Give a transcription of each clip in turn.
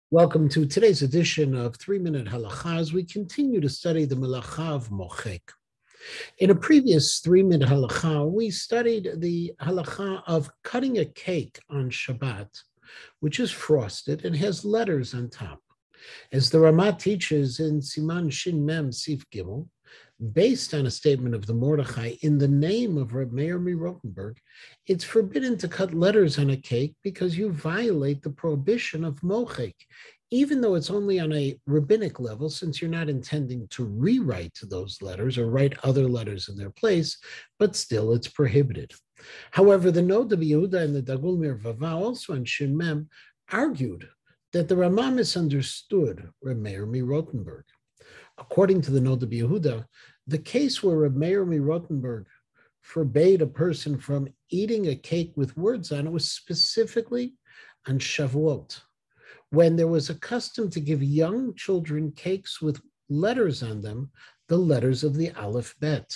Welcome to today's edition of 3-Minute Halacha as we continue to study the Melacha of Mochek. In a previous 3-Minute Halacha, we studied the Halacha of cutting a cake on Shabbat, which is frosted and has letters on top. As the Ramah teaches in Siman Shin Mem Sif Gimel, based on a statement of the Mordechai in the name of Reb Meir Rotenberg, it's forbidden to cut letters on a cake because you violate the prohibition of mochek, even though it's only on a rabbinic level, since you're not intending to rewrite those letters or write other letters in their place, but still it's prohibited. However, the Noda B'Yehuda and the Dagul Mir Vava, also on Shin Mem, argued that the Ramah misunderstood Reb Meir Rotenberg. According to the Noda B'Yehuda, the case where Reb Meir Rotenberg forbade a person from eating a cake with words on it was specifically on Shavuot, when there was a custom to give young children cakes with letters on them, the letters of the Aleph Bet.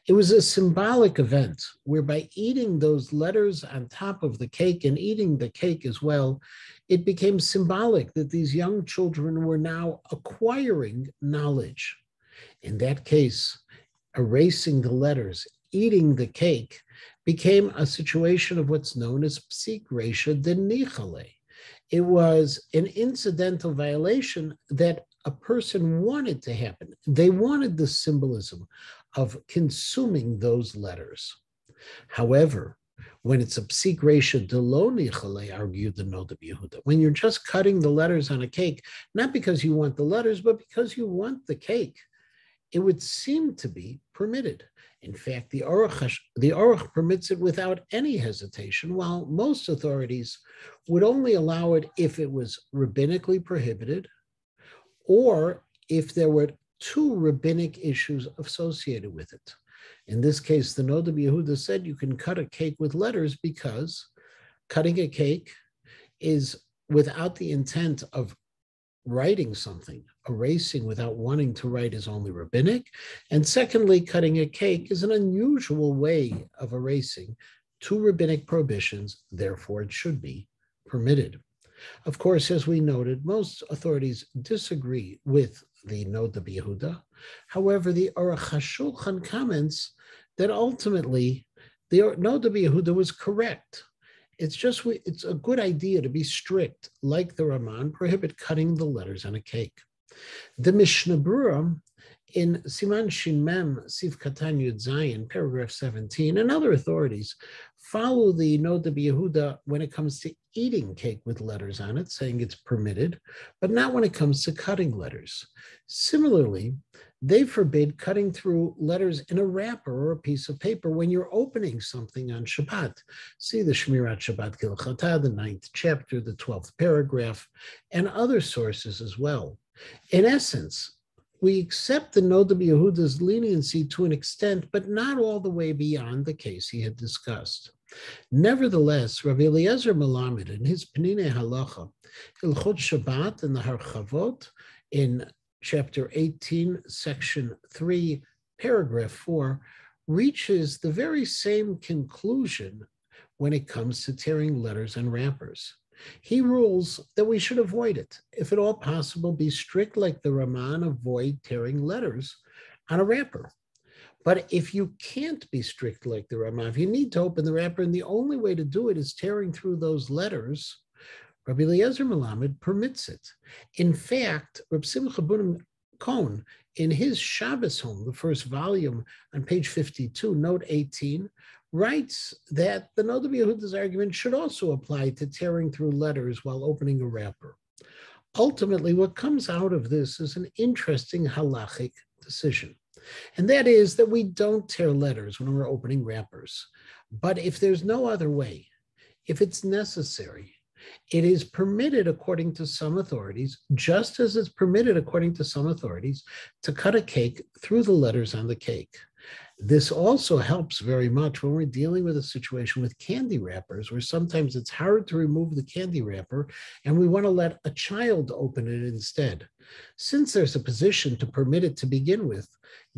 It was a symbolic event whereby eating those letters on top of the cake and eating the cake as well, it became symbolic that these young children were now acquiring knowledge. In that case, erasing the letters, eating the cake, became a situation of what's known as psik reisha denichale. It was an incidental violation that a person wanted to happen. They wanted the symbolism of consuming those letters. However, when it's a psik reisha de lo nichale, argued the Noda B'Yehuda, when you're just cutting the letters on a cake, not because you want the letters, but because you want the cake, it would seem to be permitted. In fact, the Aruch permits it without any hesitation, while most authorities would only allow it if it was rabbinically prohibited or if there were two rabbinic issues associated with it. In this case, the Noda B'Yehuda said you can cut a cake with letters because cutting a cake is without the intent of writing something. Erasing without wanting to write is only rabbinic. And secondly, cutting a cake is an unusual way of erasing two rabbinic prohibitions, therefore it should be permitted. Of course, as we noted, most authorities disagree with the Noda B'Yehuda. However, the Aruch HaShulchan comments that ultimately the Noda B'Yehuda was correct. It's a good idea to be strict, like the Raman, prohibit cutting the letters on a cake. The Mishnah Berurah in Siman Shin Mem Sif Katan Yud Zayin, paragraph 17, and other authorities follow the Noda B'Yehuda when it comes to eating cake with letters on it, saying it's permitted, but not when it comes to cutting letters. Similarly, they forbid cutting through letters in a wrapper or a piece of paper when you're opening something on Shabbat. See the Shmirat Shabbat Kilchata, the 9th chapter, the 12th paragraph, and other sources as well. In essence, we accept the Noda B'Yehuda's leniency to an extent, but not all the way beyond the case he had discussed. Nevertheless, Rav Eliezer Melamed, in his Penine Halacha, Hilchot Shabbat and the Harchavot, in chapter 18, section 3, paragraph 4, reaches the very same conclusion when it comes to tearing letters and wrappers. He rules that we should avoid it. If at all possible, be strict like the Raman, avoid tearing letters on a wrapper. But if you can't be strict like the Raman, if you need to open the wrapper, and the only way to do it is tearing through those letters, Rabbi Eliezer Melamed permits it. In fact, Reb Simcha Bunim Cohen, in his Shabbos Home, the first volume on page 52, note 18, writes that the Noda B'Yehuda's argument should also apply to tearing through letters while opening a wrapper. Ultimately, what comes out of this is an interesting halachic decision, and that is that we don't tear letters when we're opening wrappers. But if there's no other way, if it's necessary, it is permitted according to some authorities, just as it's permitted according to some authorities, to cut a cake through the letters on the cake. This also helps very much when we're dealing with a situation with candy wrappers, where sometimes it's hard to remove the candy wrapper and we want to let a child open it instead. Since there's a position to permit it to begin with,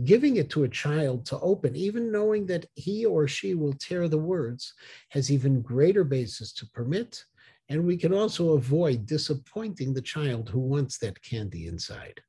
giving it to a child to open, even knowing that he or she will tear the words, has even greater basis to permit And we can also avoid disappointing the child who wants that candy inside.